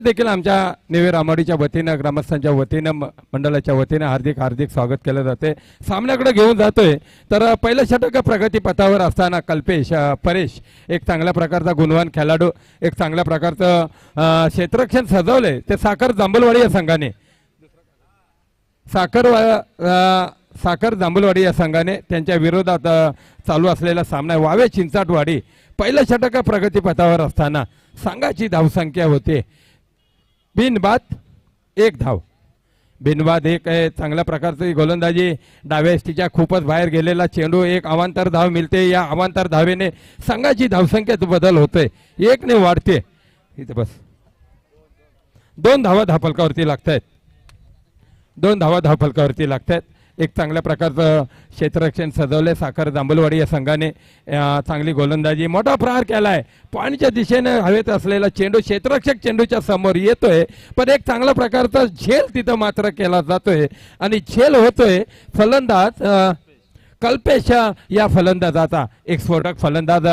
देखील आमच्या नेवे रामाडीच्या वतीनं ग्रामस्थांच्या वतीनं मंडळाच्या वतीनं हार्दिक हार्दिक स्वागत केलं जाते। सामन्याकडे घेऊन जातोय तर पहिलं षटक प्रगती पथावर असताना कल्पेश परेश एक चांगल्या प्रकारचा गुणवान खेळाडू, एक चांगल्या प्रकारचं क्षेत्ररक्षण सजवले ते साखर जांभूलवाडी या संघाने साखर जांभूलवाडी या संघाने त्यांच्या विरोधात चालू असलेला सामना वावे चिंचाटवाडी पहिलं षटक प्रगती पथावर असताना संघाची धावसंख्या होते बिनबाद एक धाव। बिनबाद एक आहे चांगल्या प्रकारची गोलंदाजी डाव्या एसटीच्या खूपच बाहेर गेलेला चेंडू एक अवांतर धाव मिळते। या अवांतर धावेने संघाची धावसंख्येत बदल होते, एक ने वाढते। इथे बस 2 धावा धावफलकावरती लागतायत, 2 धावा धावफलकावरती लागतायत। एक चांगल्या प्रकारचं क्षेत्ररक्षण सजवले साखर जांभूलवाडी या संघाने चांगली गोलंदाजी मोठा प्रहार केलाय। पाणीच्या दिशेने हवेत असलेला चेंडू क्षेत्ररक्षक चेंडूच्या समोर येतोय, पण एक चांगल्या प्रकारचा झेल तिथं मात्र केला जातोय आणि झेल होतोय फलंदाज कल्पेश या फलंदाजाचा एक स्फोटक फलंदाज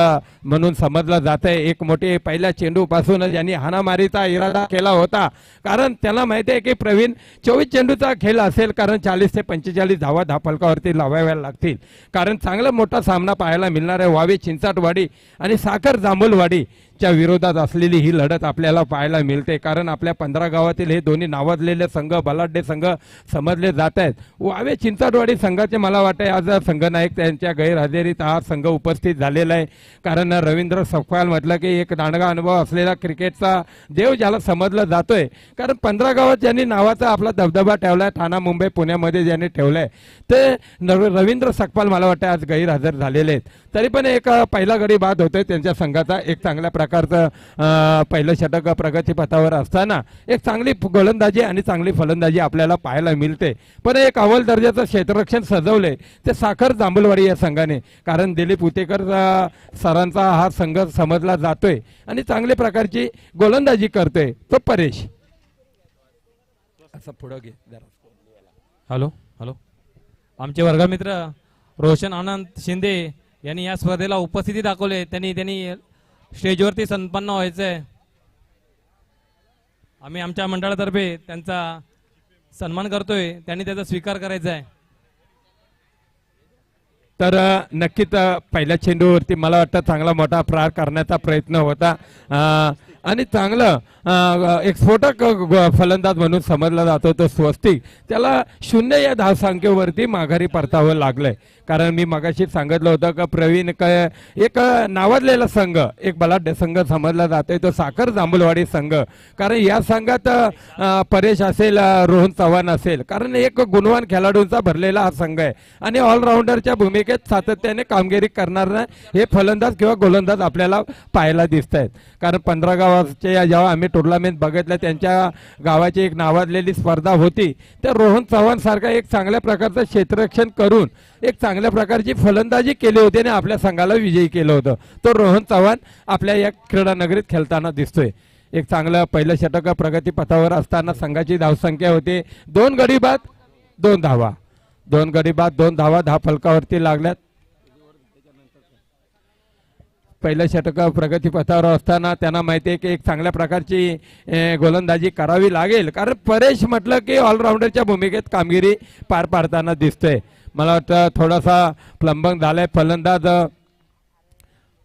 म्हणून समजला जात आहे। एक मोठे पहिल्या चेंडूपासून यांनी हाणामारीचा इरादा केला होता, कारण त्याला माहिती आहे की प्रवीण 24 चेंडूचा खेळ असेल, कारण 40 ते 45 धावा धावफलकावरती लावाव्या लागतील, कारण चांगला मोठा सामना पाहायला मिळणार आहे। वावे चिंचाटवाडी आणि साखर जांभूलवाडी च्या विरोधात असलेली ही लढत आपल्याला पाहायला मिळते, कारण आपल्या 15 गावातील हे दोन्ही नावाजलेले संघ बलाढ्य संघ समजले जात आहेत। वावे चिंचाटवाडी संघाचे मला वाटते आज संघनायक त्यांच्या गैरहजेरीत हा संघ उपस्थित झालेला आहे, कारण रवींद्र सकपाल म्हटलं की एक दांडगा अनुभव असलेला क्रिकेटचा देव ज्याला समजला जातोय, कारण 15 गावात ज्यांनी नावाचा आपला दबदबा ठेवलाय, ठाणा मुंबई पुण्यामध्ये ज्यांनी ठेवलाय ते रवींद्र सकपाल मला वाटतं आज गैरहजर झालेले आहेत। तरी पण एक पहिला गडी बाद होतोय त्यांच्या संघाचा। एक चांगल्या प्रकारचं पहिलं षटक प्रगती पथावर असताना एक चांगली गोलंदाजी आणि चांगली फलंदाजी आपल्याला पाहायला मिळते, पण एक अव्वल दर्जाचं क्षेत्ररक्षण सजवले ते साखर जांभूलवाडी या संघाने, कारण दिलीप उतेकर सरांचा हा संघ समजला जातोय आणि चांगल्या प्रकारची गोलंदाजी करतोय तो परेश। असं पुढे घे जरा। हॅलो हॅलो आमचे वर्गमित्र रोशन आनंद शिंदे यांनी या स्पर्धेला उपस्थिती दाखवले। त्यांनी स्टेजवरती संपन्न व्हायचंय। आम्ही आमच्या मंडळातर्फे त्यांचा सन्मान करतोय, त्यांनी त्याचा स्वीकार करायचा आहे। तर नक्कीच पहिल्या चेंडूवरती मला वाटतं चांगला मोठा प्रहार करण्याचा प्रयत्न होता आणि चांगलं एक स्फोटक फलंदाज म्हणून समजला जातो तो स्वस्तिक, त्याला 0 या धावसंख्येवरती माघारी परतावं लागलंय, कारण मी मगाशी सांगितलं होतं का प्रवीण एक नावाजलेला संघ एक बलाढ्य संघ समजला जातोय तो साखर जांभूलवाडी संघ, कारण या संघात परेश असेल, रोहन चव्हाण असेल, कारण एक गुणवान खेळाडूंचा भरलेला हा संघ आहे आणि ऑलराऊंडरच्या भूमिकेत सातत्याने कामगिरी करणारा हे फलंदाज किंवा गोलंदाज आपल्याला पाहायला दिसत आहेत। कारण 15 गावाचे जेव्हा आम्ही टुर्नामेंट बघितलं त्यांच्या गावाची एक नावाजलेली स्पर्धा होती, तर रोहन चव्हाण सारखा एक चांगल्या प्रकारचं क्षेत्ररक्षण करून एक चांगल्या प्रकारची फलंदाजी केली होती आणि आपल्या संघाला विजयी केलं होतं। तो रोहन चव्हाण आपल्या या क्रीडा नगरीत खेळताना दिसतोय। एक चांगलं पहिलं षटक प्रगती पथावर असताना संघाची धावसंख्या होती 2 गडी बाद 2 धावा, 2 गडी बाद 2 धावा धावफलकावरती लागल्यात। पहिलं षटक प्रगती पथावर असताना त्यांना माहिती आहे की एक चांगल्या प्रकारची गोलंदाजी करावी लागेल, कारण परेश म्हटलं की ऑलराऊंडरच्या भूमिकेत कामगिरी पार पाडताना दिसतोय। मला वाटतं थोडासा प्लंबंग झालाय फलंदाज,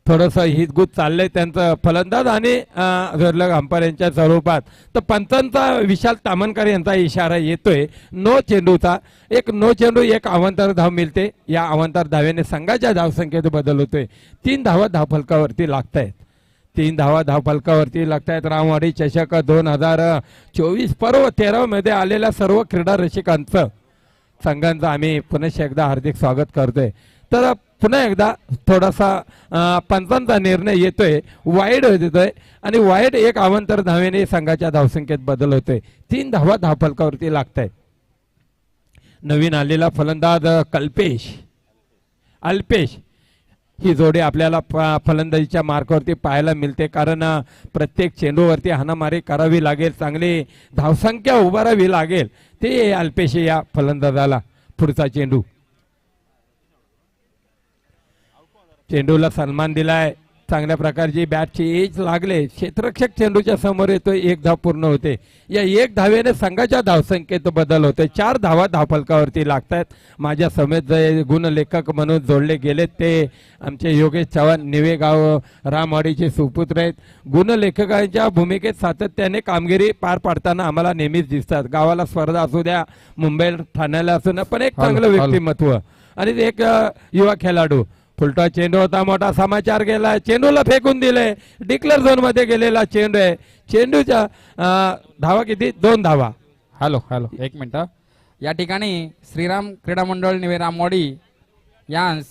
थोडंसं हितगुज चाललंय त्यांचं फलंदाज आणि अंपायर यांच्या स्वरूपात। तर पंचांचा विशाल तामणकर यांचा इशारा येतोय नो चेंडूचा, एक नो चेंडू एक अवांतर धाव मिळते। या अवांतर धावेने संघाच्या धावसंख्येत बदल होतोय, 3 धावा धावफलकावरती लागतायत, 3 धावा धावफलकावरती लागतायत। रामवाडी चषक 2024 पर्व 13 मध्ये आलेल्या सर्व क्रीडा रसिकांचं संघांचं आम्ही पुन्हा एकदा हार्दिक स्वागत करतोय। तर पुन्हा एकदा थोडासा पंचांचा निर्णय येतोय, वाईड होतोय आणि वाईड एक अवांतर धावेने संघाच्या धावसंख्येत बदल होतोय, 3 धावा धावफलकावरती लागतायत। नवीन आलेला फलंदाज कल्पेश अल्पेश ही जोडी आपल्याला फलंदाजीच्या मार्कावरती पाहायला मिळते, कारण प्रत्येक चेंडूवरती हाणामारी करावी लागेल, चांगली धावसंख्या उभारावी लागेल, ते अल्पेश या फलंदाजाला। पुढचा चेंडूला सन्मान दिलाय चांगल्या प्रकारची बॅटची एज लागले, क्षेत्ररक्षक चेंडूच्या समोर येतो, एक धाव पूर्ण होते. या एक धावेने संघाच्या धावसंख्येत बदल होते. 4 धावा धावफलकावरती लागतात. माझ्या समेत जे गुणलेखक म्हणून जोडले गेलेत ते आमचे योगेश चव्हाण, निवेगाव रामवाडीचे सुपुत्र आहेत. गुणलेखकांच्या भूमिकेत सातत्याने कामगिरी पार पाडताना आम्हाला नेहमीच दिसतात. गावाला स्पर्धा असू द्या, मुंबईला ठाण्याला असू द्या, पण एक चांगलं व्यक्तिमत्व आणि एक युवा खेळाडू. फुलटा चेंडू होता, मोठा समाचार गेला, चेंडूला फेकून दिले, डिक्लेअर झोन मध्ये गेलेला चेंडू आहे. चेंडूच्या धावा किती? 2 धावा. हॅलो हॅलो, एक मिनिट. या ठिकाणी श्रीराम क्रीडा मंडळ निवे रामवाडी यांस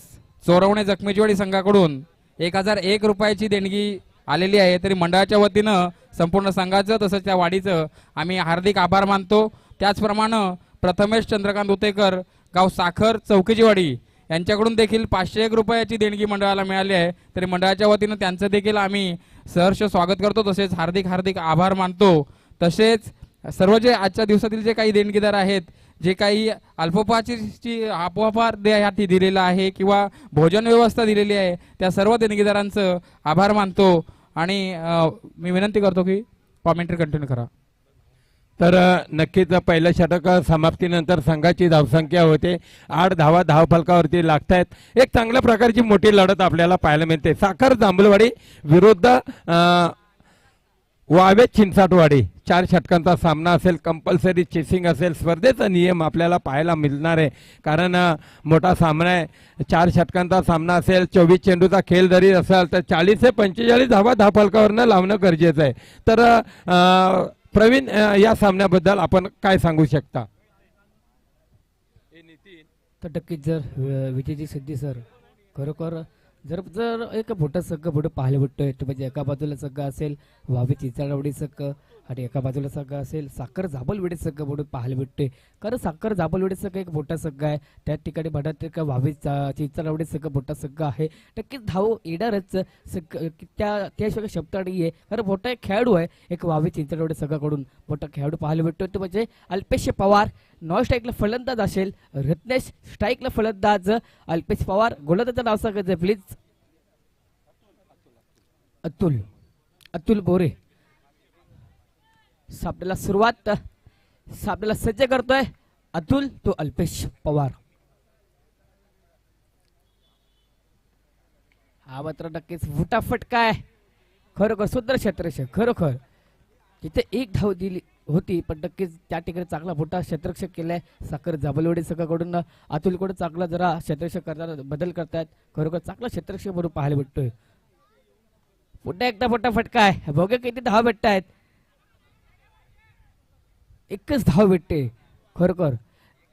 चोरवणे जखमेजवाडी संघाकडून 1001 रुपयाची देणगी आलेली आहे. तरी मंडळाच्या वतीनं संपूर्ण संघाचं तसंच त्या वाडीचं आम्ही हार्दिक आभार मानतो. त्याचप्रमाणे प्रथमेश चंद्रकांत उतेकर, गाव साखर चौकीचीवाडी यांच्याकडून देखील 501 रुपयाची देणगी मंडळाला मिळाली आहे. तरी मंडळाच्या वतीनं त्यांचं देखील आम्ही सहर्ष स्वागत करतो, तसेच हार्दिक हार्दिक आभार मानतो. तसेच सर्व जे आजच्या दिवसातील जे काही देणगीदार आहेत, जे काही अल्पोपहाराची अल्पोपहार यासाठी दिलेला आहे किंवा भोजन व्यवस्था दिलेली आहे, त्या सर्व देणगीदारांचं आभार मानतो. आणि मी विनंती करतो की कॉमेंट्री कंटिन्यू करा. तर नक्कीच पहिलं षटक समाप्तीनंतर संघाची धावसंख्या होते. 8 धावा धावफलकावरती लागतायत. एक चांगल्या प्रकारची मोठी लढत आपल्याला पाहायला मिळते. साखर जांभूलवाडी विरुद्ध वावे चिंचाटवाडी. 4 षटकांचा सामना असेल, कंपल्सरी चेसिंग असेल. स्पर्धेचा नियम आपल्याला पाहायला मिळणार आहे, कारण मोठा सामना आहे. 4 षटकांचा सामना असेल, 24 चेंडूचा खेळ जरी असेल तर 40 ते 45 धावा धावफलकावरनं लावणं गरजेचं आहे. तर प्रवीण, या सामन्याबद्दल आपण काय सांगू शकता? तर नक्कीच जर विजेची सिद्धी सर खरोखर जर जर एक मोठं संघ पुढे पाहायला भेटतोय, तर म्हणजे एका बाजूला संघ असेल वावी चिंचाळवाडी संघ आणि एका बाजूला संघ असेल साखर जांभूलवाडी संघ म्हणून पाहायला भेटतोय. कारण साखर जांभूलवाडी संघ एक मोठा संघ आहे. त्या ठिकाणी म्हणत का वावी चिंचाळवाडी संघ मोठा संघ आहे. नक्कीच धाव येणारच त्याशिवाय शब्द नाही आहे. कारण मोठा एक खेळाडू आहे एक वावी चिंचाळवाडी संघाकडून मोठा खेळाडू पाहायला भेटतोय, तो म्हणजे अल्पेश पवार. नॉन स्ट्राईकला फलंदाज असेल रत्नेश, स्ट्राईकला फलंदाज अल्पेश पवार. गोलंदाजाचं नाव सांगायचं प्लीज. अतुल बोरे. सापड्याला सुरुवात, सापड्याला सज्ज करतोय अतुल, तो अल्पेश पवार. हा मात्र नक्कीच फुटाफट काय खरोखर सुंदर क्षेत्ररक्षक. खरोखर तिथे एक धाव दिली होती, पण नक्कीच त्या ठिकाणी चांगला मोठा क्षेत्ररक्षक केलाय साखर जांभूलवाडी संघाकडून. अतुलकडून चांगला जरा क्षेत्ररक्षक करताना बदल करतायत. खरोखर चांगला क्षेत्ररक्षक म्हणून पाहायला भेटतोय. पुन्हा एकदा मोठा फटका आहे. बघा किती धाव भेटतायत. एकच धाव भेटते. खरोखर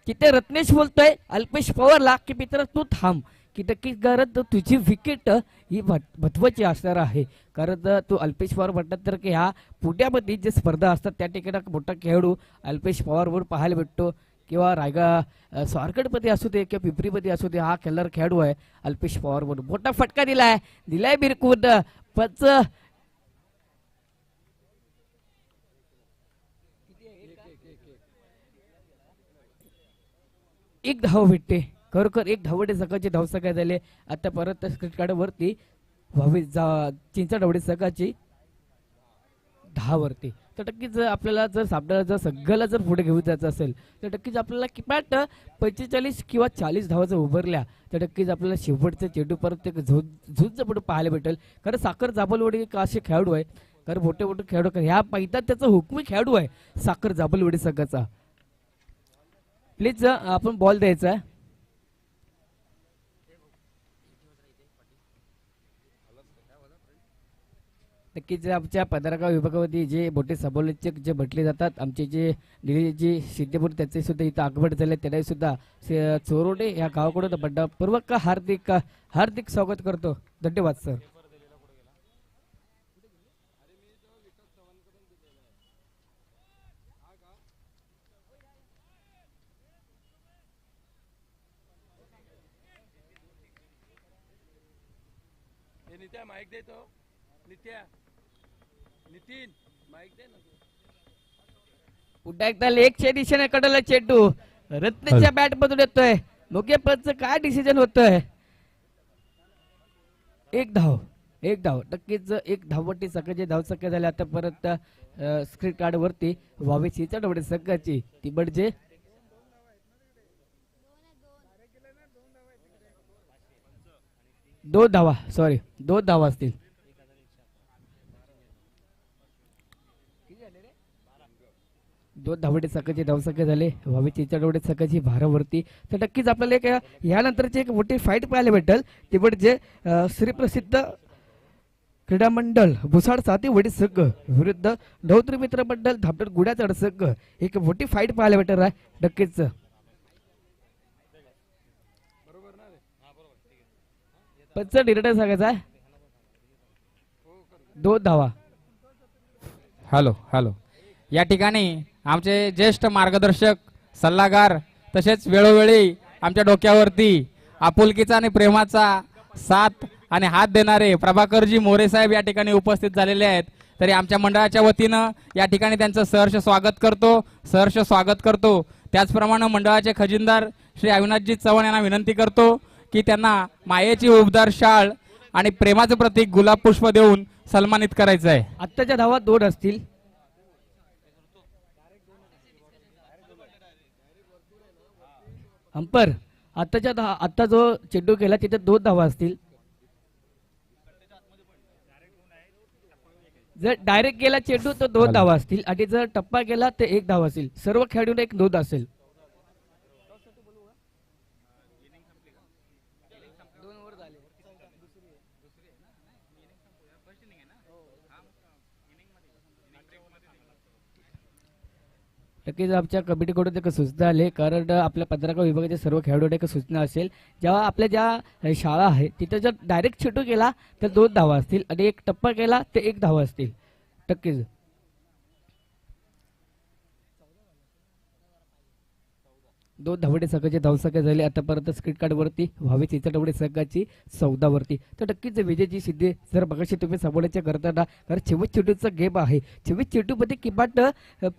तिथे रत्नेश बोलतोय अल्पेश पवारला की मित्र तू थांब, की नक्की कारण तुझी विकेट ही महत्वाची असणार आहे. कारण तू अल्पेश पवार म्हणतात तर की ह्या पुण्यामध्ये जे स्पर्धा असतात त्या ठिकाणी मोठा खेळाडू अल्पेश पवारवर पाहायला भेटतो. किंवा स्वारगडमध्ये असू दे किंवा पिंपरीमध्ये असू दे, हा खेळाडू आहे अल्पेश पवार म्हणून. मोठा फटका दिलाय बिरकून. पंच एक धाव भेटते. खरोखर एक धावडे संघाची धावसंख्या झाली. आता परत वरती व्हावी चिंचाटवाडी संघाची 10 वरती. तर नक्कीच आपल्याला जर सामन्याला जर संघाला जर पुढे घेऊन जायचं असेल तर नक्कीच आपल्याला किमान 45 किंवा 40 धावा जर उभारल्या तर नक्कीच आपल्याला शेवटचे चेंडू परत एक झुंज पुढे पाहायला भेटेल. कारण साखर जांभूलवाडी एक असे खेळाडू आहे, कारण मोठे मोठे खेळाडू ह्या मैदानात त्याचा हुकमी खेळाडू आहे साखर जांभूलवाडी संघाचा. प्लीज आपण बॉल द्यायचा. नक्कीच आमच्या पदार्गाव विभागामध्ये जे मोठे समालोचक जे म्हटले जातात, आमचे जे निलेशजी शिंदेपूर त्यांचे सुद्धा इथं आगमन झाले, त्यांना सुद्धा चोरोडे या गावाकडून मंडळपूर्वक हार्दिक स्वागत करतो. धन्यवाद सर. पुन्हा एकदा लेगच्या दिशेने कडला चेंडू रत्नच्या बॅट मधून येतोय. मोगे पंच काय डिसिजन होतोय. एक धाव एक धाव. नक्कीच एक धावपट्टी संघाचे धावसंख्या झाली आता परत स्क्रीन कार्ड वरती व्हावी चिंचाटवाडी संघाची ती म्हणजे 2 धावा. सॉरी 2 धावा असतील. दोन धावडे संघाची धावसंख्या झाले व्हावी चिंचाटवाडी संघाची भारावरती. तर नक्कीच आपल्याला एक यानंतरची एक मोठी फाईट पाहायला भेटेल ती म्हणजे श्रीप्रसिद्ध क्रीडा मंडळ भुसाड सातेवाडी संघ विरुद्ध नवत्री मित्र मंडळ धापड गुड्याचड संघ. एक मोठी फाईट पाहायला भेटणार आहे नक्कीच. पंच निर्णय सांगायचा 2 धावा. Hello hello. या ठिकाणी आमचे ज्येष्ठ मार्गदर्शक सल्लागार तसेच वेळोवेळी आमच्या डोक्यावरती आपुलकीचा आणि प्रेमाचा साथ आणि हात देणारे प्रभाकरजी मोरे साहेब या ठिकाणी उपस्थित झालेले आहेत. तरी आमच्या मंडळाच्या वतीनं या ठिकाणी त्यांचं सहर्ष स्वागत करतो. त्याचप्रमाणे मंडळाचे खजिनदार श्री अविनाशजी चव्हाण यांना विनंती करतो की त्यांना मायेची उबदार शाळ आणि प्रेमाचं प्रतीक गुलाब पुष्प देऊन सन्मानित करायचं आहे. आत्ताच्या धावा 2 असतील. अंपर आता जो चेंडू केला तिथे 2 धावा असतील. जर डायरेक्ट गेला चेंडू तर 2 धावा असतील आणि जर टप्पा गेला तर 1 धावा असेल. सर्व खेळाडूंना एक नोंद असेल. नक्कीच आमच्या कमिटीकडून एक सूचना आली कारण आपल्या 15 विभागाच्या सर्व खेळाडूंना एक सूचना असेल जेव्हा आपल्या ज्या शाळा आहे तिथे जर डायरेक्ट चेंडू केला तर 2 धावा असतील आणि एक टप्पा केला तर 1 धावा असतील. नक्कीच 2 धावडे संघाची धावसंख्या झाली आतापर्यंत स्क्रीन कार्ड वरती व्हावी चिंचाटवाडी संघाची 14 वरती. तर नक्कीच विजयजी सिद्धे जर मगाशी तुम्ही समोरच्या करताना कारण 26 चेंडूचा गेम आहे. 26 चेंडू मध्ये किमान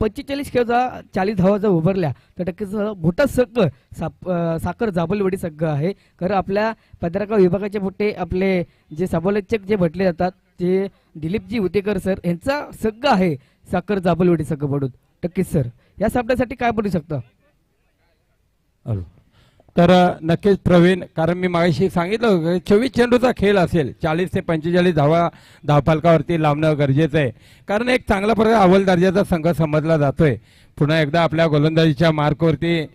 45 किंवा 40 धावा जर उभारल्या तर नक्कीच मोठा संघ साखर जांभूलवाडी संघ आहे. कारण आपल्या 15 विभागाचे मोठे आपले जे समालोचक जे म्हटले जातात ते दिलीपजी उतेकर सर यांचा संघ आहे साखर जांभूलवाडी संघ म्हणून. नक्कीच सर या सामन्यासाठी काय बोलू शकता? तर नक्कीच प्रवीण कारण मी मागाशी सांगितलं 24 चेंडूचा खेळ असेल 40 ते 45 धावा धावफलकावरती लावणं गरजेचं आहे. कारण एक चांगला प्रकारे अव्वल दर्जाचा संघ समजला जातोय. पुन्हा एकदा आपल्या गोलंदाजीच्या मार्कवरती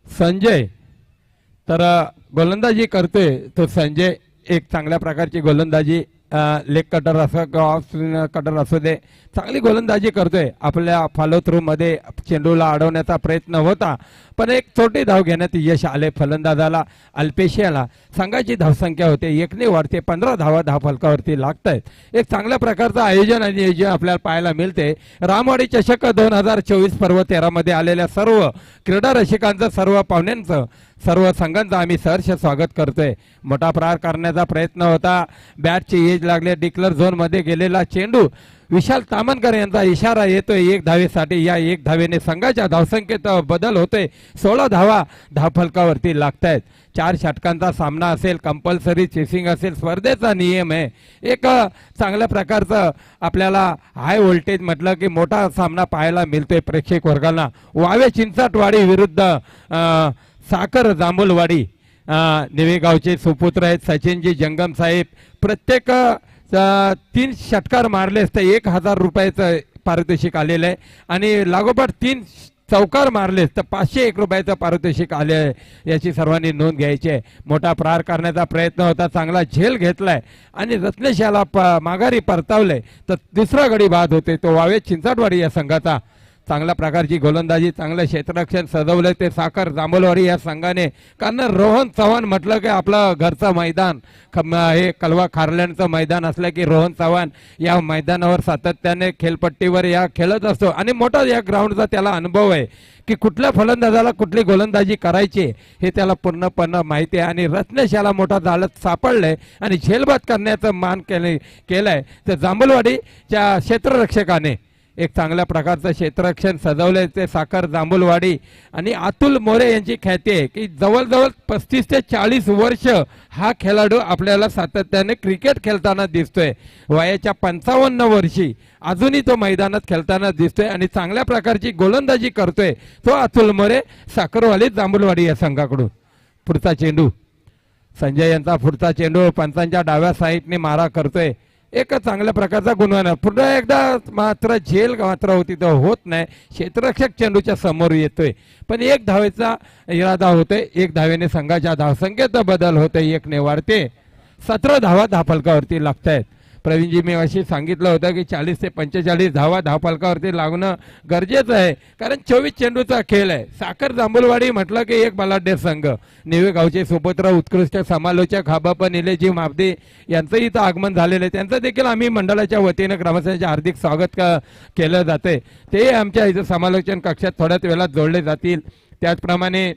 संजय तर गोलंदाजी करतोय तो संजय एक चांगल्या प्रकारची गोलंदाजी लेग कटर असो किंवा ऑफ कटर असू दे चांगली गोलंदाजी करतोय. आपल्या फॉलो थ्रू मध्ये चेंडूला अडवण्याचा प्रयत्न होता पण एक छोटी धाव घेण्यात यश आले फलंदाजाला अल्पेशियाला. संघाची धावसंख्या होते 1ने वाढते 15 धावा धावफलकावरती लागत आहेत. एक चांगल्या प्रकारचं आयोजन आणि नियोजन आपल्याला पाहायला मिळते. रामवाडी चषक 2024 पर्व 13 मध्ये आलेल्या सर्व क्रीडा रसिकांचं सर्व पाहुण्यांचं सर्व संघांचं आम्ही सहर्ष स्वागत करतोय. मोठा प्रहार करण्याचा प्रयत्न होता. बॅटची एज लागले डिक्लर झोन मध्ये गेलेला चेंडू विशाल तामणकर यांचा इशारा येतोय 1 धावेसाठी. या 1 धावेने संघाच्या धावसंख्येत बदल होतोय. 16 धावा धावफलकावरती लागतायत. 4 षटकांचा सामना असेल कंपल्सरी चेसिंग असेल स्पर्धेचा नियम आहे. एक चांगल्या प्रकारचं आपल्याला हाय व्होल्टेज म्हटलं की मोठा सामना पाहायला मिळतोय प्रेक्षक वर्गाला. वावे चिंचाटवाडी विरुद्ध साखर जांभूलवाडी. निवेगावचे सुपुत्र आहेत सचिनजी जंगम साहेब. प्रत्येक 3 षटकार मारले तर 1000 रुपयाचं पारितोषिक आलेलं आहे आणि लागोपाठ 3 चौकार मारले तर 501 रुपयाचं पारितोषिक आले आहे. याची सर्वांनी नोंद घ्यायची आहे. मोठा प्रहार करण्याचा प्रयत्न होता चांगला झेल घेतलाय आणि रत्नेश याला माघारी परतावले तर 2रा गडी बाद होते तो वावे चिंचाटवाडी या संघाचा. चांगल्या प्रकारची गोलंदाजी चांगलं क्षेत्ररक्षण सजवलं ते साखर जांभूलवाडी या संघाने. कारण रोहन चव्हाण म्हटलं की आपलं घरचं मैदान हे कलवा खारल्यांचं मैदान असलं की रोहन चव्हाण या मैदानावर सातत्याने खेळपट्टीवर या खेळत असतो आणि मोठा या ग्राउंडचा त्याला अनुभव आहे की कुठल्या फलंदाजाला कुठली गोलंदाजी करायची हे त्याला पूर्णपणे माहिती आहे. आणि रत्नेश याला मोठा जाळत सापडलंय आणि झेलबाद करण्याचं मान केलंय तर जांभूलवाडीच्या क्षेत्ररक्षकाने एक चांगल्या प्रकारचं क्षेत्ररक्षण सजवलंय ते साखर जांभूलवाडी आणि अतुल मोरे यांची ख्याती आहे की जवळजवळ 35 ते 40 वर्ष हा खेळाडू आपल्याला सातत्याने क्रिकेट खेळताना दिसतोय. वयाच्या 55 वर्षी अजूनही तो मैदानात खेळताना दिसतोय आणि चांगल्या प्रकारची गोलंदाजी करतोय तो अतुल मोरे साखरवाडी जांभूलवाडी या संघाकडून. पुढचा चेंडू संजय यांचा पुढचा चेंडू पंचांच्या डाव्या साईडने मारा करतोय. एक चांगल्या प्रकारचा गुणवान पुन्हा एकदा मात्र झेल मात्र होती तर होत नाही. क्षेत्ररक्षक चेंडूच्या समोर येतोय पण एक धावेचा इरादा होतोय. एक धावेने संघाच्या धावसंख्येत बदल होतोय. 1 ने वाढते. 17 धावा धावफलकावरती लागतायत. प्रवीणजी मी अशी सांगितलं होतं की 40 ते 45 धावा धावफलकावरती लागणं गरजेचं आहे कारण 24 चेंडूचा खेळ आहे. साखर जांभूलवाडी म्हटलं की एक बलाढ्य संघ. निवे गावचे सुपुत्र उत्कृष्ट समालोचक हाबाप निलेजी मापदे यांचं इथं आगमन झालेलं आहे. त्यांचं देखील आम्ही मंडळाच्या वतीनं ग्रामस्थांचे हार्दिक स्वागत केलं जाते. ते आमच्या इथं समालोचन कक्षात थोड्याच वेळात जोडले जातील. त्याचप्रमाणे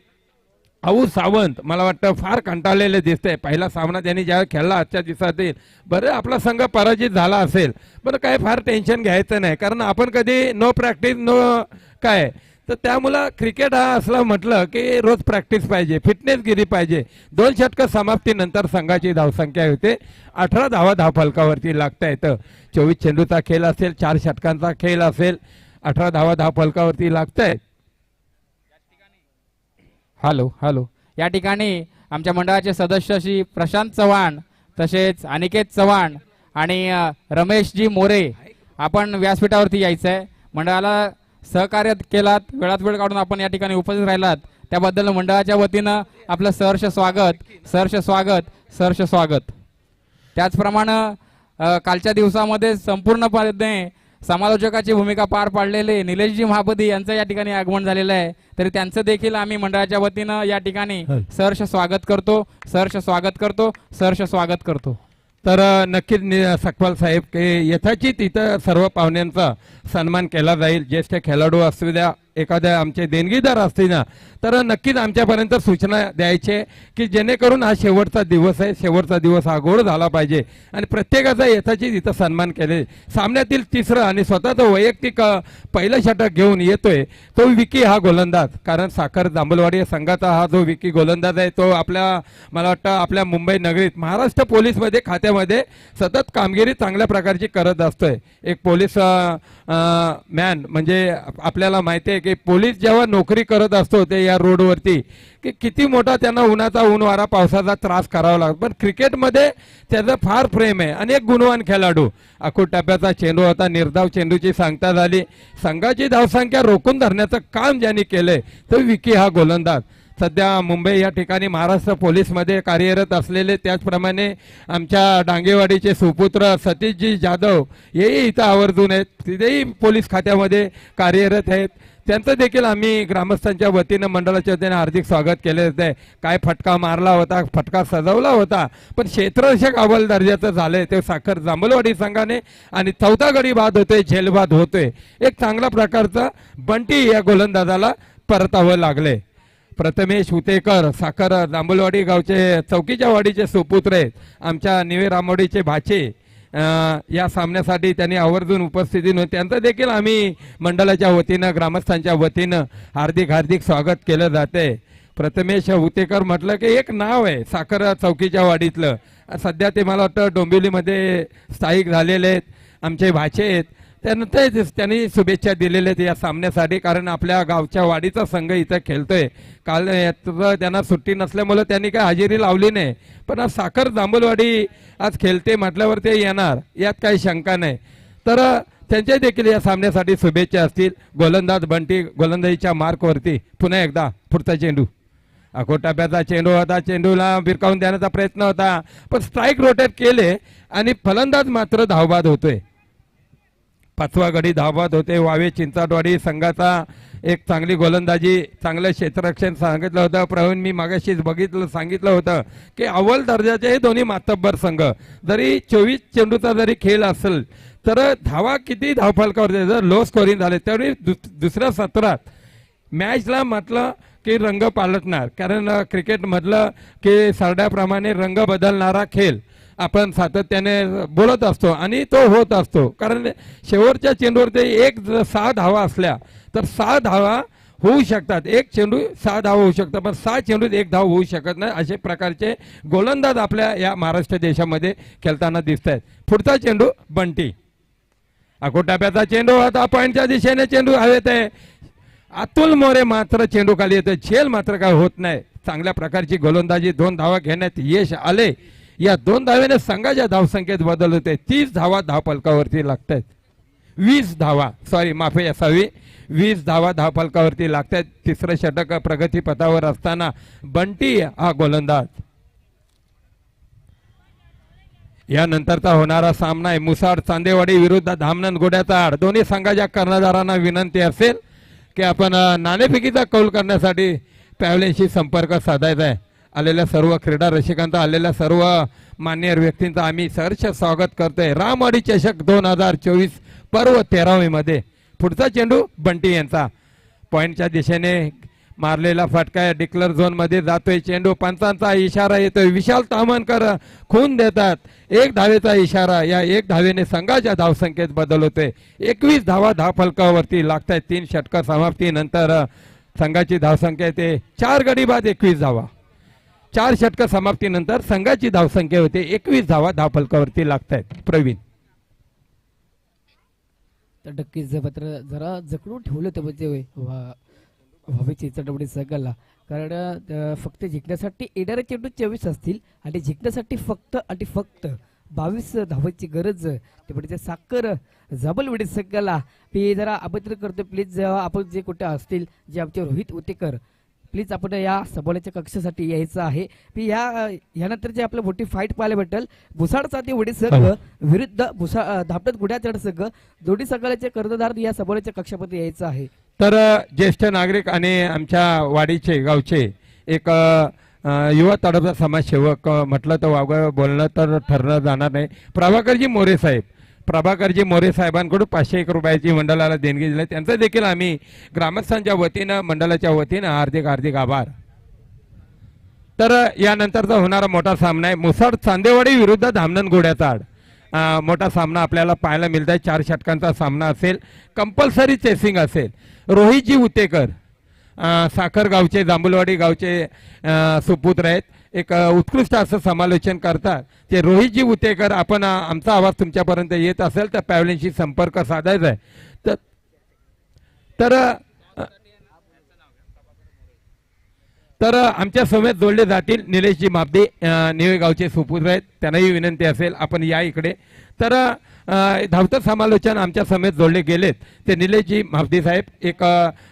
अऊ सावंत मला वाटतं फार कंटाळलेले दिसतंय. पहिला सामना त्यांनी ज्यावेळी खेळला आजच्या दिवसातील बरं आपला संघ पराजित झाला असेल बरं काय फार टेन्शन घ्यायचं नाही कारण आपण कधी नो प्रॅक्टिस नो काय तर त्यामुळं क्रिकेट हा असलं म्हटलं की रोज प्रॅक्टिस पाहिजे फिटनेस गिरी पाहिजे. 2 षटकं समाप्तीनंतर संघाची धावसंख्या होते 18 धावा धावफलकावरती लागता येतं. 24 चेंडूचा खेळ असेल 4 षटकांचा खेळ असेल 18 धावा धावफलकावरती लागतायत. हॅलो या ठिकाणी आमच्या मंडळाचे सदस्य श्री प्रशांत चव्हाण तसेच अनिकेत चव्हाण आणि रमेशजी मोरे आपण व्यासपीठावरती यायचं आहे. मंडळाला सहकार्य केलात वेळात वेळ काढून आपण या ठिकाणी उपस्थित राहिलात त्याबद्दल मंडळाच्या वतीनं आपलं सहर्ष स्वागत. त्याचप्रमाणे कालच्या दिवसामध्ये संपूर्णपणे समालोचकाची भूमिका पार पाडलेले निलेशजी महापती यांचं या ठिकाणी आगमन झालेलं आहे तरी त्यांचं देखील आम्ही मंडळाच्या वतीनं या ठिकाणी सहर्ष स्वागत करतो. तर नक्कीच सकपाल साहेब की यथाचित इथं सर्व पाहुण्यांचा सन्मान केला जाईल. ज्येष्ठ खेळाडू असू द्या एखाद्या आमचे देणगीदार असतील ना तर नक्कीच आमच्यापर्यंत सूचना द्यायचे की जेणेकरून हा शेवटचा दिवस आहे. शेवटचा दिवस हा गोड झाला पाहिजे आणि प्रत्येकाचा यथाचित इथं सन्मान केले. सामन्यातील तिसरं आणि स्वतःचं वैयक्तिक पहिलं षटक घेऊन येतोय तो विकी हा गोलंदाज. कारण साखर जांभूलवाडी संघाचा हा जो विकी गोलंदाज आहे तो मला वाटतं आपल्या मुंबई नगरीत महाराष्ट्र पोलीसमध्ये खात्यामध्ये सतत कामगिरी चांगल्या प्रकारची करत असतोय. एक पोलीस मॅन म्हणजे आपल्याला माहिती आहे की पोलीस जेव्हा नोकरी करत असतो ते या रोडवरती की किती मोठा त्यांना उन्हाचा ऊन वारा पावसाचा त्रास करावा लागतो पण क्रिकेटमध्ये त्याचं फार प्रेम आहे. अनेक गुणवान खेळाडू. अखूट टप्प्याचा चेंडू होता निर्धाव चेंडूची सांगता झाली. संघाची धावसंख्या रोखून धरण्याचं काम ज्यांनी केलंय तो विकी हा गोलंदाज. सध्या मुंबई या ठिकाणी महाराष्ट्र पोलीसमध्ये कार्यरत असलेले त्याचप्रमाणे आमच्या डांगेवाडीचे सुपुत्र सतीशजी जाधव हेही इथं आवर्जून आहेत. तिथेही पोलीस खात्यामध्ये कार्यरत आहेत. त्यांचं देखील आम्ही ग्रामस्थांच्या वतीनं मंडळाच्या वतीनं हार्दिक स्वागत केले जाते. काय फटका मारला होता फटका सजवला होता पण क्षेत्ररक्षक अव्वल दर्जाचं झालंय ते साखर जांभूलवाडी संघाने आणि चौथा गडी बाद होतोय झेलबाद होतोय. एक चांगला प्रकारचा बंटी या गोलंदाजाला परतावं लागले. प्रथमेश हुतेकर साखर जांभूलवाडी गावचे चौकीच्या वाडीचे सुपुत्र आहेत. आमच्या निवे रामोडीचे भाचे या सामन्यासाठी त्यांनी आवर्जून उपस्थिती नव्हती. त्यांचं देखील आम्ही मंडळाच्या वतीनं ग्रामस्थांच्या वतीनं हार्दिक स्वागत केलं जाते. प्रथमेश हुतेकर म्हटलं की एक नाव आहे साखर चौकीच्या वाडीतलं. सध्या ते मला वाटतं डोंबिवलीमध्ये स्थायिक झालेले आहेत. आमचे भाचे आहेत त्यानंतर त्यांनी शुभेच्छा दिलेल्या आहेत या सामन्यासाठी कारण आपल्या गावच्या वाडीचा संघ इथं खेळतोय. काल त्यांना सुट्टी नसल्यामुळे त्यांनी काही हजेरी लावली नाही पण आज साखर जांभूलवाडी आज खेळते म्हटल्यावर ते येणार यात काही शंका नाही. तर त्यांच्या देखील या सामन्यासाठी शुभेच्छा असतील. गोलंदाज बंटी गोलंदाजीच्या मार्कवरती पुन्हा एकदा पुढचा चेंडू अखोट टप्प्याचा चेंडू होता. चेंडूला भिरकावून देण्याचा प्रयत्न होता पण स्ट्राईक रोटेट केले आणि फलंदाज मात्र धावबाद होतोय. 5वा गडी धावबाद होते. वावे चिंचाटवाडी संघाचा एक चांगली गोलंदाजी चांगलं क्षेत्ररक्षण सांगितलं होतं. प्रवीण मी मागाशीच सांगितलं होतं की अव्वल दर्जाचे हे दोन्ही मातब्बर संघ जरी 24 चेंडूचा जरी खेळ असेल तर धावा किती धावफलकावर जर लो स्कोरिंग झाले त्यावेळी दुसऱ्या सत्रात मॅचला म्हटलं की रंग पालटणार कारण क्रिकेट म्हटलं की सरड्याप्रमाणे रंग बदलणारा खेळ. आपण सातत्याने बोलत असतो आणि तो होत असतो. कारण शेवटच्या चेंडूवर ते 6 धावा असल्या तर 6 धावा होऊ शकतात. एक चेंडू 6 धावा होऊ शकतात, पण 6 चेंडूत 1 धाव होऊ शकत नाही. असे प्रकारचे गोलंदाज आपल्या या महाराष्ट्र देशामध्ये खेळताना दिसत आहेत. पुढचा चेंडू बंटी, अकोटाप्याचा चेंडू होता, पॉईंटच्या दिशेने चेंडू हवेत आहे. अतुल मोरे मात्र चेंडू खाली येतो, झेल मात्र काय होत नाही. चांगल्या प्रकारची गोलंदाजी, 2 धावा घेण्यात यश आले. या 2 धावेने संघाच्या धावसंख्येत बदल होते. 30 धावा धावफलकावरती लागत आहेत. 20 धावा, सॉरी माफी असावी, 20 धावा धावफलकावरती लागत आहेत. तिसरं षटक प्रगतीपथावर असताना बंटी हा गोलंदाज. यानंतरचा होणारा सामना आहे मुसाड चांदेवाडी विरुद्ध धामणन गोड्याचा आड. दोन्ही संघाच्या कर्णधारांना विनंती असेल की आपण नाणेफेकीचा कौल करण्यासाठी पॅव्हलिनशी संपर्क साधायचा आहे. आलेल्या सर्व क्रीडा रसिकांचा, आलेल्या सर्व मान्यवर व्यक्तींचं आम्ही सहर्ष स्वागत करतोय रामवाडी चषक 2024 पर्व 13वी मध्ये. पुढचा चेंडू बंटी यांचा, पॉइंटच्या दिशेने मारलेला फटका डिक्लेअर झोन मध्ये जातोय. चेंडू, पंचांचा इशारा येतोय. विशाल तामणकर खून देतात. 1 धावेचा इशारा. या 1 धावेने संघाच्या धावसंख्येत बदल होतोय. 21 धावा धावफलकावरती लागतायत. 3 षटक समाप्तीनंतर संघाची धावसंख्या येते 4 गडी बाद 21 धावा. 4 षटक समाप्तीनंतर संघाची धावसंख्या होते 21 धावा धावफलकावरती लागतायत. प्रवीण, तर नक्कीच पत्र जरा जकडून ठेवलं होतं म्हणजे व्हावी चिंचाटवडी संघाला. कारण फक्त जिंकण्यासाठी येणारे चेंडू 24 असतील आणि जिंकण्यासाठी फक्त आणि फक्त 22 धावांची गरज. ते म्हणजे साखर जाबलवडी संघाला मी जरा आमंत्रण करतो, प्लीज आपण जे कुठे असतील, जे आमचे रोहित उतेकर, प्लीज आपण या सबोल्याच्या कक्षासाठी यायचं आहे. मी यानंतर जे आपलं मोठी फाईट पाहायला भेटेल, भुसाड चांदेवाडी संघ विरुद्ध धापटत गुड्याचड संघ. दोन्ही संघाचे कर्णधार या सबोल्याच्या कक्षामध्ये यायचं आहे. तर ज्येष्ठ नागरिक आणि आमच्या वाडीचे गावचे एक युवा तडफदार समाजसेवक म्हटलं तर वावगं बोलणं तर ठरलं जाणार नाही. प्रभाकरजी मोरे साहेब, प्रभाकरजी मोरे साहेबांकडून 501 रुपयाची मंडळाला देणगी दिली. त्यांचं देखील आम्ही ग्रामस्थांच्या वतीनं, मंडळाच्या वतीनं हार्दिक हार्दिक आभार. तर यानंतरचा होणारा मोठा सामना आहे मुसाड चांदेवाडी विरुद्ध धामणन गोड्याचा आड. मोठा सामना आपल्याला पाहायला मिळत आहे. 4 षटकांचा सामना असेल, कंपल्सरी चेसिंग असेल. रोहितजी उतेकर साखर गावचे, जांभूलवाडी गावचे सुपुत्र आहेत. एक उत्कृष्ट असं समालोचन करतात ते रोहितजी उतेकर. आपण आमचा आवाज तुमच्यापर्यंत येत असेल तर पॅव्हलिनशी संपर्क साधायचा आहे. तर आमच्या समेत जोडले जातील निलेशजी मापदे, निवे गावचे सुपुत्र आहेत. त्यांनाही विनंती असेल आपण या इकडे. तर धावतं समालोचन आमच्या समेत जोडले गेलेत ते निलेशजी मापदे साहेब, एक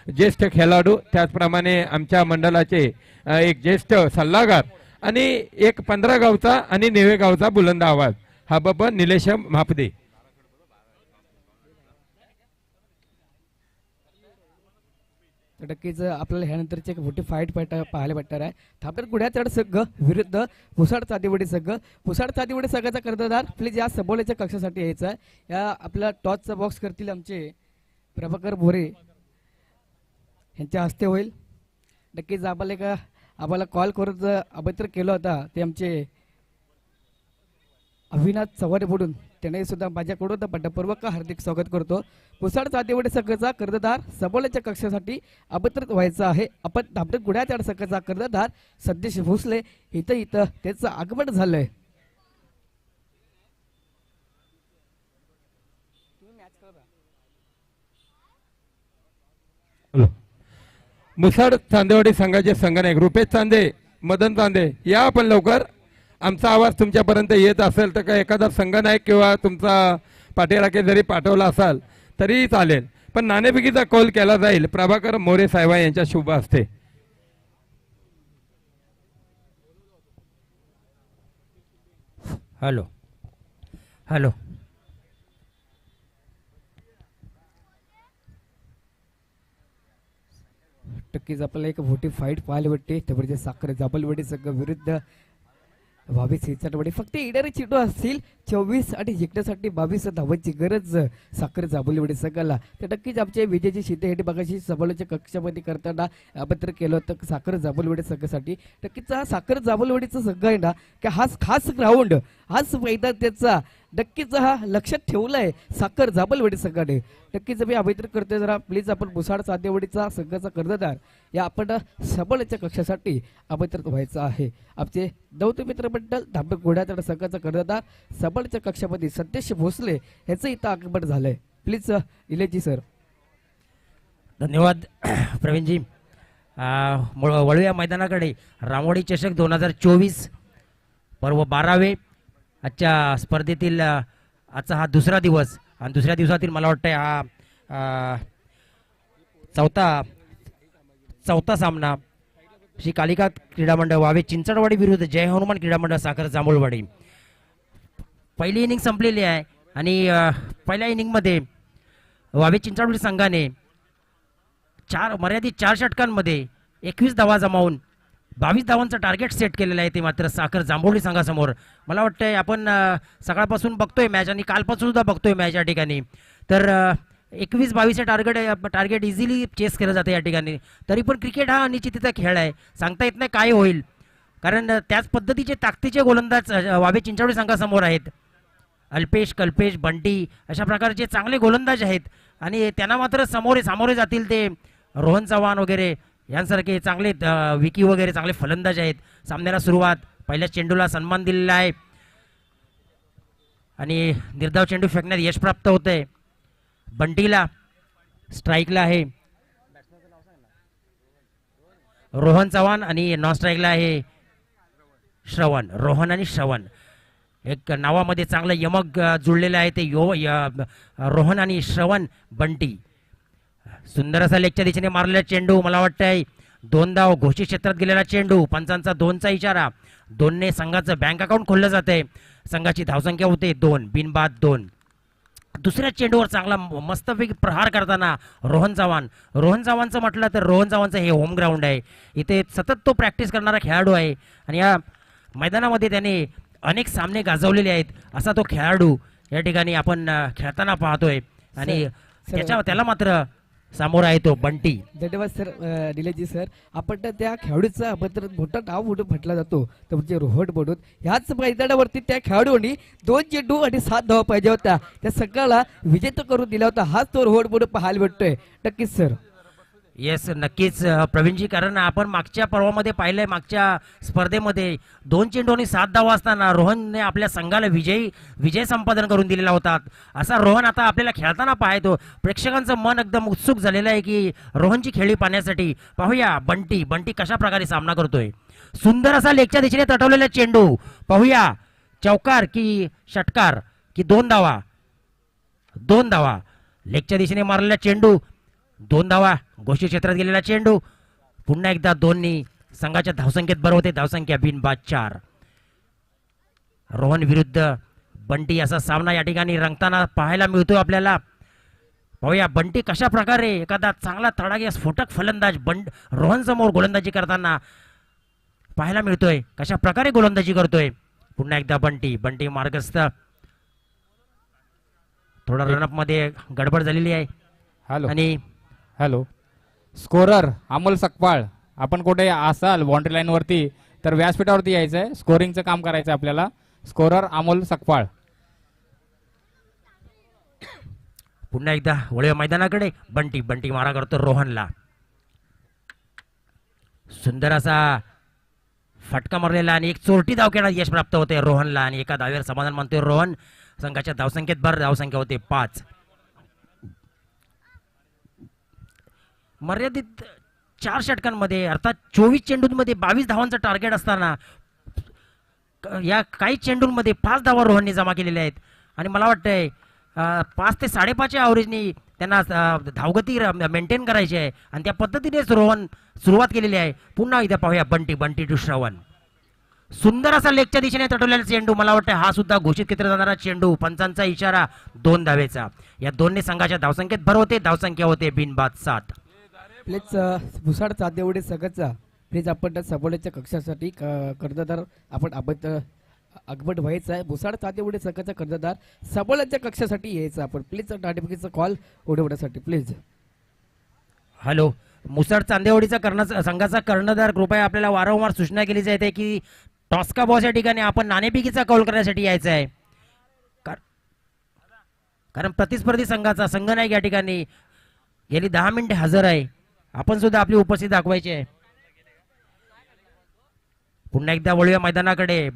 ज्येष्ठ खेळाडू, त्याचप्रमाणे आमच्या मंडळाचे एक ज्येष्ठ सल्लागार आणि एक 15 गावचा आणि निवे गावचा बुलंद आवाज हा बाबा निलेश मापदे. नक्कीच आपल्याला ह्यानंतरची एक मोठी फाईट पाहायला भेटणार आहे. थापट गुड्याचड संघ विरुद्ध भुसाड चांदेवाडी संघ. भुसाड चांदेवाडी संघाचा कर्णधार प्लीज या सबोल्याच्या कक्षासाठी यायचा आहे. या आपला टॉसचा बॉक्स करतील आमचे प्रभाकर भोरे, यांच्या हस्ते होईल. नक्कीच आम्हाला कॉल करून आमंत्रण केलं होता ते आमचे अविनाश चव्हाणे म्हणून, त्यांनाही सुद्धा माझ्याकडून बंडपूर्वक हार्दिक स्वागत करतो. भुसाड चांदेवाडी संघाचा कर्णधार सबोल्याच्या कक्षासाठी आमंत्रित व्हायचं आहे. आपण धापटत गुड्याचड संघाचा कर्णधार संदेश भोसले इथं त्यांचं आगमन झालंय. मुसाड चांदेवाडी संघाचे संघनायक रुपेश चांदे, मदन चांदे, या आपण लवकर. आमचा आवाज तुमच्यापर्यंत येत असेल तर एखादा संघनायक किंवा तुमचा पाठीराखे जरी पाठवला असाल तरी चालेल, पण नाणेफेकीचा कौल केला जाईल प्रभाकर मोरे साहेब यांच्या शुभ हस्ते. हॅलो हॅलो नक्कीच आपल्याला एक मोठी फाईट पाहायला भेटते. त्यामध्ये साखर जाबलवाडी संघ विरुद्ध 22 चिंचाटवाडी. फक्त येणारे चेंडू असतील 24 आणि जिंकण्यासाठी 22 धावांची गरज साखर जाबलवाडी संघाला. तर नक्कीच आमचे विजयजी शिंदे यांनी बघाशी सबोल्याच्या कक्षामध्ये करताना आमंत्रण केलं होतं साखर जाबलवाडी संघासाठी. नक्कीच हा साखर जाबलवाडीचा संघ आहे ना की हा खास ग्राउंड हाच मैदान त्याचा नक्कीच हा लक्षात ठेवलाय साखर जांभलवाडी संघाने. नक्कीच मी आमंत्रित करतोय जरा प्लीज आपण मुसाड चांदेवाडीचा संघाचा कर्णधार या आपण सबळच्या कक्षासाठी आमंत्रित व्हायचं आहे. आमचे नवते मित्र मंडळ धाबे घोड्यातड संघाचा कर्णधार सबळच्या कक्षामध्ये संदेश भोसले याचं इथं आगमन झालंय. Please इलेजी sir. धन्यवाद प्रवीणजी. वळूया मैदानाकडे. रामवाडी चषक 2024 पर्व 12वे. आजच्या स्पर्धेतील आजचा हा दुसरा दिवस आणि दुसऱ्या दिवसातील मला वाटतं हा चौथा सामना श्री कालिका क्रीडा मंडळ वावे चिंचडवाडी विरुद्ध जय हनुमान क्रीडा मंडळ साखर जांभूळवाडी. पहिली इनिंग संपलेली आहे आणि पहिल्या इनिंगमध्ये वावे चिंचडवाडी संघाने मर्यादित 4 षटकांमध्ये 21 धावा जमावून 22 धावांचं टार्गेट सेट केलेलं आहे. ते मात्र साखर जांभोळी संघासमोर मला वाटतंय आपण सकाळपासून बघतोय मॅच आणि कालपासून सुद्धा बघतोय मॅच या ठिकाणी. तर 21-22 टार्गेट इझिली चेस केलं जातं या ठिकाणी. तरी पण क्रिकेट हा अनिश्चिततेचा खेळ आहे. सांगता येत नाही काय होईल, कारण त्याच पद्धतीचे ताकदीचे गोलंदाज वावे चिंचवडी संघासमोर आहेत. अल्पेश, कल्पेश, बंटी अशा प्रकारचे चांगले गोलंदाज आहेत आणि त्यांना मात्र सामोरे जातील ते रोहन चव्हाण वगैरे यांसारखे चांगले विकी वगैरे चांगले फलंदाज आहेत. सामन्याला सुरुवात पहिल्या चेंडूला सन्मान दिलेला आहे आणि निर्धाव चेंडू फेकण्यात यश प्राप्त होतंय. बंटीला स्ट्राईकला आहे रोहन चव्हाण आणि नॉन स्ट्राईकला आहे श्रवण. रोहन आणि श्रवण एक नावामध्ये चांगलं यमक जुळलेलं आहे ते रोहन आणि श्रवण बंटी. सुंदर असा लेगच्या दिशेने मारलेला चेंडू मला वाटतंय 2 धाव घोषित क्षेत्रात गेलेला चेंडू. पंचांचा 2चा इशारा. 2ने संघाचं बँक अकाउंट खोललं जाते. संघाची धावसंख्या होते 2 बिनबाद 2. दुसऱ्या चेंडूवर चांगला मस्तपैकी प्रहार करताना रोहन चव्हाणचं म्हटलं तर रोहन चव्हाणचं हे होम ग्राउंड आहे. इथे सतत तो प्रॅक्टिस करणारा खेळाडू आहे आणि या मैदानामध्ये त्याने अनेक सामने गाजवलेले आहेत. असा तो खेळाडू या ठिकाणी आपण खेळताना पाहतोय आणि त्याला मात्र समोर आहे तो बंटी. धन्यवाद सर निलेशजी सर. आपण त्या खेळाडूचं आपण मोठं नाव म्हणून म्हटला जातो तर म्हणजे रोहन म्हणून. ह्याच मैदानावरती त्या खेळाडूंनी 2 चेंडू आणि 7 धावा पाहिजे होत्या. त्या संघाला विजेता करून दिला होता. हाच तो रोहन म्हणून पाहायला भेटतोय. नक्कीच सर. येस नक्कीच प्रवीणजी, कारण आपण मागच्या पर्वामध्ये पाहिलंय मागच्या स्पर्धेमध्ये 2 चेंडू आणि 7 धावा असताना रोहनने आपल्या संघाला विजय संपादन करून दिलेला होता. असा रोहन आता आपल्याला खेळताना पाहतो. प्रेक्षकांचं मन एकदम उत्सुक झालेलं आहे की रोहनची खेळी पाहण्यासाठी. पाहूया बंटी कशा प्रकारे सामना करतोय. सुंदर असा लेगच्या दिशेने तटवलेला चेंडू. पाहूया चौकार की षटकार की 2 धावा. 2 धावा लेगच्या दिशेने मारलेला चेंडू. 2 धावा घोषित क्षेत्रात गेलेला चेंडू. पुन्हा एकदा 2नी संघाच्या धावसंख्येत भर होते. धावसंख्या बिनबाद 4. रोहन विरुद्ध बंटी असा सामना या ठिकाणी रंगताना पाहायला मिळतोय आपल्याला. पाहूया बंटी कशा प्रकारे एखादा चांगला तडाखे स्फोटक फलंदाज रोहन समोर गोलंदाजी करताना पाहायला मिळतोय. कशा प्रकारे गोलंदाजी करतोय. पुन्हा एकदा बंटी मार्गस्थ. थोडा रनअप मध्ये गडबड झालेली आहे. आणि हॅलो स्कोरर अमोल सकपाळ, आपण कुठे असाल बाउंड्री लाईन वरती तर व्यासपीठावरती यायचंय. स्कोरिंगचं काम करायचं आपल्याला. स्कोरर अमोल सकपाळ. पुन्हा एकदा वळूया मैदानाकडे. बंटी मारा करतो रोहनला. सुंदर असा फटका मारलेला आणि एक चोरटी धाव घेण्यात यश प्राप्त होते रोहनला आणि एका धावेवर समाधान मानतोय रोहन. संघाच्या धावसंख्येत भर. धावसंख्या होते 5. मर्यादित 4 षटकांमध्ये अर्थात 24 चेंडूंमध्ये 22 धावांचं टार्गेट असताना या काही चेंडूंमध्ये 5 धावा रोहनने जमा केलेल्या आहेत आणि मला वाटतंय 5 ते 5.5 ॲव्हरेजनी त्यांना धावगती मेंटेन करायची आहे आणि त्या पद्धतीनेच रोहन सुरुवात केलेली आहे. पुन्हा इथे पाहूया बंटी टू श्रवण. सुंदर असा लेगच्या दिशेने तटवलेला चेंडू. मला वाटतं हा सुद्धा घोषित केला जाणारा चेंडू. पंचांचा इशारा 2 धावेचा. या 2ने संघाच्या धावसंख्येत भर होते. धावसंख्या होते बिनबाद 7. प्लीज भुसाड चांदेवाडी संघाचा प्लीज आपण सबोड्याच्या कक्षासाठी कर्णधार आपण आगमन व्हायचं आहे. भुसाड चांदेवाडी संघाचा कर्णधार सबोड्याच्या कक्षासाठी यायचं आपण. प्लीज नोटिफिकेशनचा कॉल उडवण्यासाठी प्लीज. हॅलो मुसाड चांदेवाडीचा संघाचा कर्णधार कृपया आपल्याला वारंवार सूचना केली जाते की टॉस का बॉस या ठिकाणी आपण नाणेफेकीचा कौल करण्यासाठी यायचं आहे. कारण प्रतिस्पर्धी संघाचा संघनायक या ठिकाणी गेली 10 मिनिटे हजर आहे. आपण सुद्धा आपली उपस्थिती दाखवायची आहे. पुन्हा एकदा वळूया मैदानाकडे.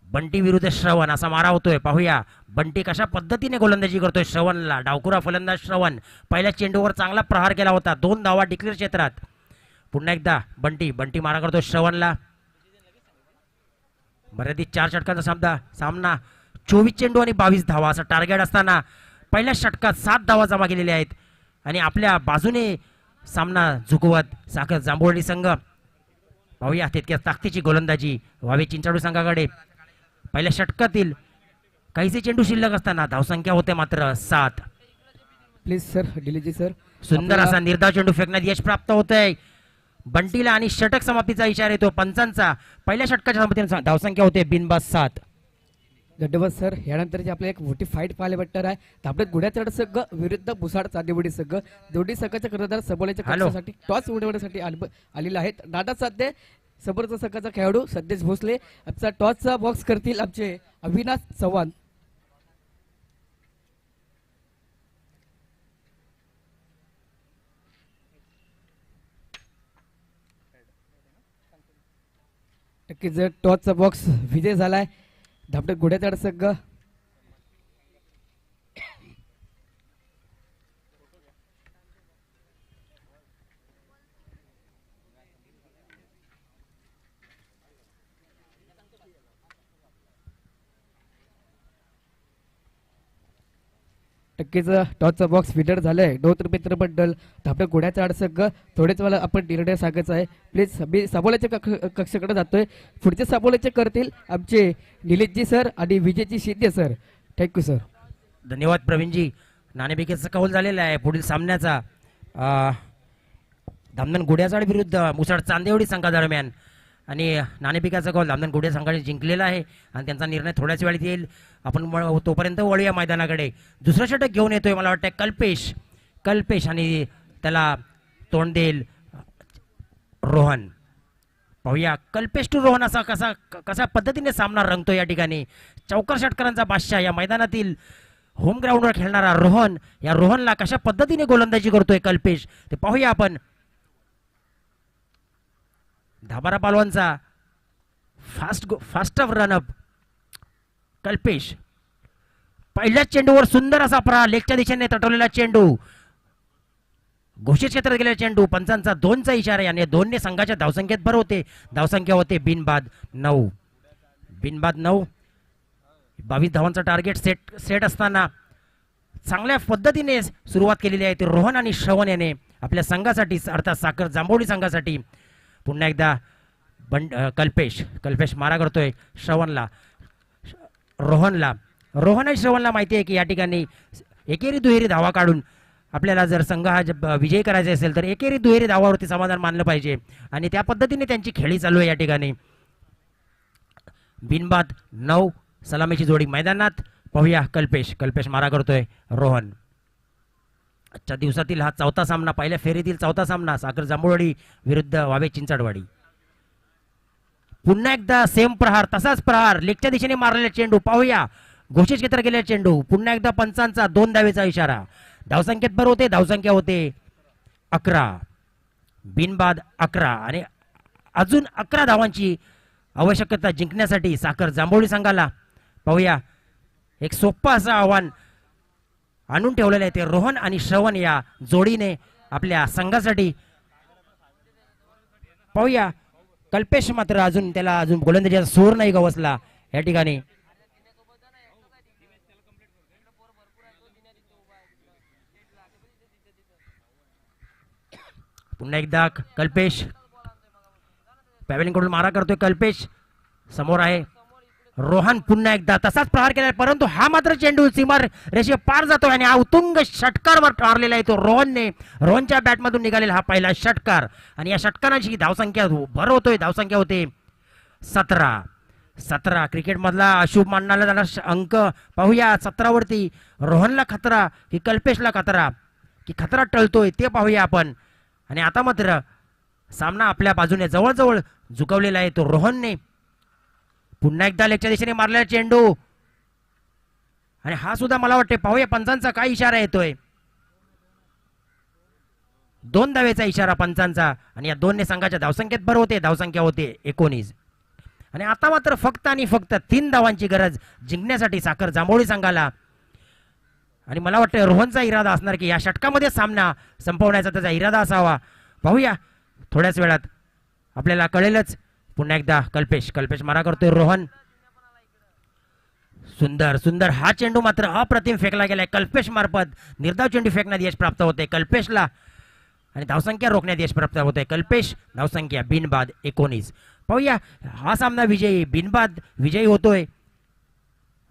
बंटी विरुद्ध श्रवण असा मारा होतोय. पाहूया बंटी कशा पद्धतीने गोलंदाजी करतोय श्रवणला. डावखुरा फलंदाज श्रवण पहिल्या चेंडूवर चांगला प्रहार केला होता. 2 धावा डिक्लेअर क्षेत्रात. पुन्हा एकदा बंटी मारा करतोय श्रवणला. मर्यादित 4 षटकांचा सामना 24 चेंडू आणि 22 धावा असं टार्गेट असताना पहिल्या षटकात 7 धावा जमा केलेल्या आहेत आणि आपल्या बाजूने सामना झुकवत साखर जांभुळी संघ. पाहूया तितक्या ताकदीची गोलंदाजी व्हावी चिंचाडू संघाकडे. पहिल्या षटकातील काहीसे चेंडू शिल्लक असताना धावसंख्या होते मात्र 7. प्लीज सर, डिलीजी सर. सुंदर असा निर्धाव चेंडू फेकण्यात यश प्राप्त होतंय बंटीला आणि षटक समाप्तीचा इशारा येतो पंचांचा. पहिल्या षटकाच्या संमतीने धावसंख्या होते बिनबाद 7. धन्यवाद सर. यानंतरची आपल्याला एक मोठी फाईट पाहायला भेटणार आहे. तापडत गुड्याचढ संघ विरुद्ध बुसाड चांदेवडी संघ. दोन्ही संघाच्या कर्णधार सबोलीच्या कक्षासाठी टॉस उडवण्यासाठी आलेला आहेत. दादा साध्ये समोरचा संघाचा खेळाडू सद्देश भोसले. आमचा टॉसचा बॉक्स करतील आमचे अविनाश चव्हाण. नक्कीच जर टॉसचा बॉक्स विजय झालाय धापडत घोड्याचाड संघ. नक्कीच टॉसचा बॉक्स विनर झालाय. डोत्र मित्र मंडळ धापडत घोड्याचा संघ. थोडेच मला आपण निर्णय सांगायचा आहे. प्लीज मी साबोल्याच्या कक्षाकडे जातोय. पुढचे साबोल्याचे करतील आमचे निलेशजी सर आणि Vijayji Shinde sir. Thank you sir. धन्यवाद प्रवीणजी. नाणेफेकीचा कौल झालेला आहे पुढील सामन्याचा. धामणन गुड्याचाड विरुद्ध मुसाड चांदेवडी संघादरम्यान आणि नाणेफेकीचा कौल धामणन गुड्या संघाने जिंकलेला आहे आणि त्यांचा निर्णय थोड्याच वेळात येईल. आपण तोपर्यंत वळूया मैदानाकडे. दुसरं षटक घेऊन येतोय मला वाटतं कल्पेश आणि त्याला तोंड देईल रोहन. पाहूया कल्पेश टू रोहन असा कसा पद्धतीने सामना रंगतो या ठिकाणी. चौकार षटकारांचा बादशाह या मैदानातील होम ग्राउंडवर खेळणारा रोहन. या रोहनला कशा पद्धतीने गोलंदाजी करतोय कल्पेश ते पाहूया आपण. धाबारा पालवांचा फास्ट रनअप. कल्पेश पहिल्याच चेंडूवर सुंदर असा प्रहार. लेगच्या दिशेने तटवलेला चेंडू. घोषित क्षेत्रात गेलेला चेंडू. पंचांचा 2चा इशारा आणि 2ने संघाच्या धावसंख्येत भर होते. धावसंख्या होते बिनबाद 9. 22 धावांचा टार्गेट सेट असताना चांगल्या पद्धतीने सुरुवात केलेली आहे ती रोहन आणि श्रवण याने आपल्या संघासाठी अर्थात साखर जांभोळी संघासाठी. पुन्हा एकदा कल्पेश मारा करतोय श्रवणला. रोहन आणि श्रवणला माहिती आहे की या ठिकाणी एकेरी दुहेरी धावा काढून आपल्याला जर संघ हा विजय करायचा असेल तर एकेरी दुहेरी धावावरती समाधान मानलं पाहिजे आणि त्या पद्धतीने त्यांची खेळी चालू आहे या ठिकाणी. बिनबाद 9 सलामीची जोडी मैदानात. पाहूया कल्पेश मारा करतोय रोहन. आजच्या दिवसातील हा 4था सामना. पहिल्या फेरीतील 4था सामना साखर जांभूळवाडी विरुद्ध वावे चिंचाडवाडी. पुन्हा एकदा सेम प्रहार. तसाच प्रहार लेगच्या दिशेने मारलेला चेंडू. पाहूया घोषित क्षेत्रात गेलेला चेंडू. पुन्हा एकदा पंचांचा 2 धावेचा इशारा. धावसंख्येत भर होते. धावसंख्या होते 11. बिनबाद 11 आणि अजून 11 धावांची आवश्यकता जिंकण्यासाठी साखर जांभोळी संघाला. पाहूया एक सोपं असं आव्हान आणून ठेवलेलं आहे ते रोहन आणि श्रवण या जोडीने आपल्या संघासाठी. पाहूया कल्पेश मात्र त्याला अजून गोलंदाजीचा सूर नाही गवसला या ठिकाणी. पुन्हा एकदा कल्पेश पॅवेलिंग कडून मारा करतोय. कल्पेश समोर आहे रोहन. पुन्हा एकदा तसाच प्रहार केला परंतु हा मात्र चेंडू सीमा रेषे पार जातोय आणि हा उत्तुंग षटकारवर मारलेला आहे तो रोहनच्या बॅटमधून निघालेला हा पहिला षटकार आणि या षटकाराची धावसंख्या भर होतोय. धावसंख्या होते 17. क्रिकेट मधला अशुभ मानला जाणारा अंक. पाहूया 17 वरती रोहनला खतरा की कल्पेशला खतरा की खतरा टळतोय ते पाहूया आपण. आणि आता मात्र सामना आपल्या बाजूने जवळजवळ झुकवलेला आहे तो रोहनने. पुन्हा एकदा लेगच्या दिशेने मारलेला चेंडू आणि हा सुद्धा मला वाटते पाहूया पंचांचा काय इशारा येतोय. 2 धावेचा इशारा पंचांचा आणि या 2ने संघाच्या धावसंख्येत भर होते. धावसंख्या होते 19 आणि आता मात्र फक्त आणि फक्त 3 धावांची गरज जिंकण्यासाठी साखर जांभोळी संघाला. आणि मला वाटतं रोहनचा इरादा असणार की या षटकामध्ये सामना संपवण्याचा त्याचा इरादा असावा. पाहूया थोड्याच वेळात आपल्याला कळेलच. पुन्हा एकदा कल्पेश मारा करतोय रोहन. सुंदर सुंदर हा चेंडू मात्र अप्रतिम फेकला गेलाय कल्पेश मार्फत. निर्धाव चेंडू फेकण्यात यश प्राप्त होते कल्पेशला आणि धावसंख्या रोखण्यात यश प्राप्त होते. कल्पेश धावसंख्या बिनबाद 19. पाहूया हा सामना विजयी बिनबाद विजयी होतोय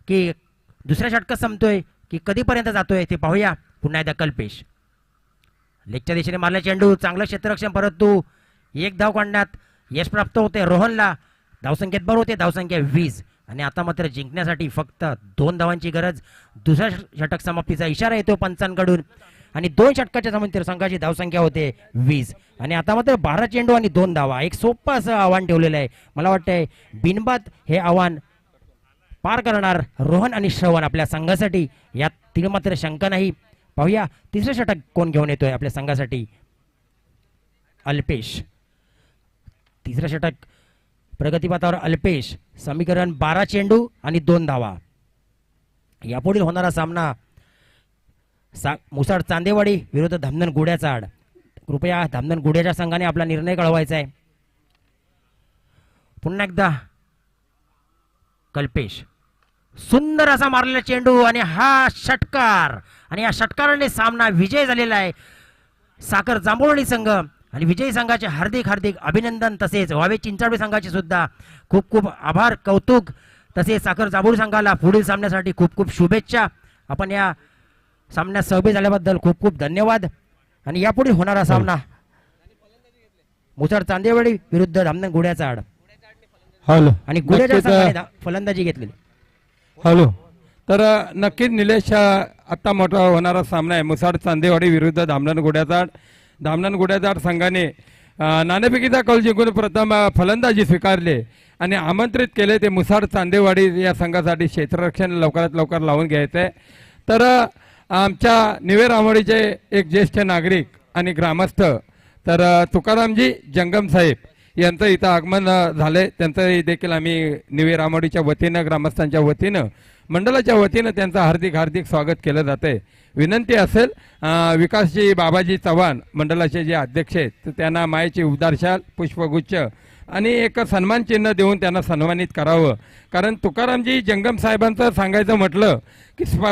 की दुसऱ्या षटकात संपतोय की कधीपर्यंत जातोय ते पाहूया. पुन्हा एकदा कल्पेश लेगच्या दिशेने मारला चेंडू चांगलं क्षेत्ररक्षण परंतु 1 धाव काढण्यात यश प्राप्त होते रोहनला. धावसंख्येत भर होते धावसंख्या 20 आणि आता मात्र जिंकण्यासाठी फक्त 2 धावांची गरज. दुसऱ्या षटक समाप्तीचा इशारा येतो पंचांकडून आणि 2 षटकाच्या समांतर संघाची धावसंख्या होते 20 आणि आता मात्र 12 चेंडू आणि 2 धावा. एक सोपं असं आव्हान ठेवलेलं आहे. मला वाटतंय बिनबाद हे आव्हान पार करणार रोहन आणि श्रवण आपल्या संघासाठी. यात तिला मात्र शंका नाही. पाहूया तिसरं षटक कोण घेऊन येतोय आपल्या संघासाठी. अल्पेश तिसरं षटक प्रगतीपथावर अल्पेश. समीकरण 12 चेंडू आणि 2 धावा. यापुढील होणारा सामना मुसाड चांदेवाडी विरुद्ध धामणन गुड्याचाड. कृपया धामणन गुड्याच्या संघाने आपला निर्णय कळवायचा आहे. पुन्हा एकदा कल्पेश सुंदर असा मारलेला चेंडू आणि हा षटकार आणि या षटकाराने सामना विजय झालेला आहे साखर जांभोळी संघ. आणि विजयी संघाचे हार्दिक हार्दिक अभिनंदन तसेच वावे चिंचावडे संघाचे सुद्धा खूप खूप आभार कौतुक. तसेच साखर जांभोळी संघाला पुढील सामन्यासाठी खूप खूप शुभेच्छा. आपण या सामन्यात सहभागी झाल्याबद्दल खूप खूप धन्यवाद. आणि यापुढे होणारा सामना मुसाड चांदेवाडी विरुद्ध धामणन गुड्याचा आड हॅलो आणि गुड्याच्या नक्कीच, संघाने फलंदाजी घेतलेली. हॅलो तर नक्कीच निलेश आत्ता मोठा होणारा सामना आहे मुसाड चांदेवाडी विरुद्ध धामणन गुड्याचाड. धामणन गुड्याचाड संघाने नाणेफेकीचा कौल जिंकून प्रथम फलंदाजी स्वीकारले आणि आमंत्रित केले ते मुसाड चांदेवाडी या संघासाठी क्षेत्ररक्षण लवकरात लवकर लावून घ्यायचं आहे. तर आमच्या निवे रामवाडीचे एक ज्येष्ठ नागरिक आणि ग्रामस्थ तर तुकारामजी जंगम साहेब यांचं इथं आगमन झाले. त्यांचं देखील आम्ही निवे रामवाडीच्या वतीनं ग्रामस्थांच्या वतीनं मंडळाच्या वतीनं त्यांचं हार्दिक हार्दिक स्वागत केलं जाते. विनंती असेल विकासजी बाबाजी चव्हाण मंडळाचे जे अध्यक्ष आहेत तर त्यांना मायेची उबदार शाल पुष्पगुच्छ आणि एक सन्मान चिन्ह देऊन त्यांना सन्मानित करावं. कारण तुकारामजी जंगम साहेबांचं सांगायचं म्हटलं की स्पर्धा